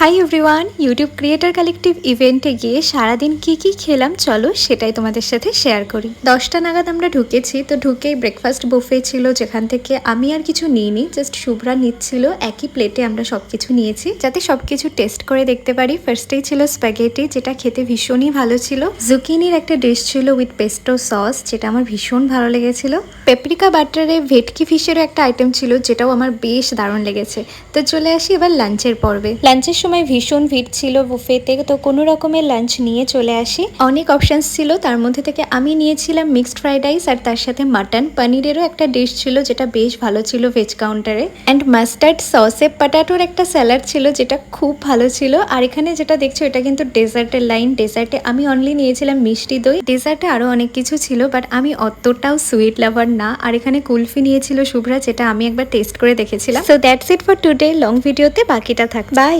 Hi everyone, YouTube creator collective ইভেন্টে গিয়ে সারাদিন কি খেলাম চলো সেটাই তোমাদের সাথে শেয়ার করি। 10টা নাগাদ আমরা ঢুকেছি, তো ঢুকেই ব্রেকফাস্ট বুফে ছিল, যেখান থেকে আমি আর কিছু নিইনি, জাস্ট শুভ্রা নিচ্ছিল। একই প্লেটে আমরা সবকিছু নিয়েছি যাতে সবকিছু টেস্ট করে দেখতে পারি। ফার্স্টেই ছিল স্প্যাগেটি, যেটা খেতে ভীষণই ভালো ছিল। জুকিনির একটা ডিশ ছিল উইথ পেস্টো সস, যেটা আমার ভীষণ ভালো লেগেছিল। পেপরিকা বাটারে ভেটকি ফিশেরও একটা আইটেম ছিল, যেটাও আমার বেশ দারুণ লেগেছে। তো চলে আসি এবার লাঞ্চের পর্বে। লাঞ্চের সময় ভীষণ ভিড় ছিল বুফেতে, তো কোনো রকমের লাঞ্চ নিয়ে চলে আসি। অনেক অপশনস ছিল, তার মধ্যে থেকে আমি নিয়েছিলাম মিক্সড ফ্রাইড রাইস, আর তার সাথে মাটন পনিরেরও একটা ডিশ ছিল, যেটা বেশ ভালো ছিল ভেজ কাউন্টারে। অ্যান্ড মাস্টার্ড সসে পটাটোর একটা স্যালাড ছিল, যেটা খুব ভালো ছিল। আর এখানে যেটা দেখছো এটা কিন্তু ডেজার্টের লাইন। ডেজার্টে আমি অনলি নিয়েছিলাম মিষ্টি দই। ডেজার্টে আরো অনেক কিছু ছিল, বাট আমি অতটাও সুইট লাভার না। আর এখানে কুলফি নিয়েছিল শুভ্রা, যেটা আমি একবার টেস্ট করে দেখেছিলাম। So that's it for today. Long ভিডিওতে বাকিটা থাক। বাই।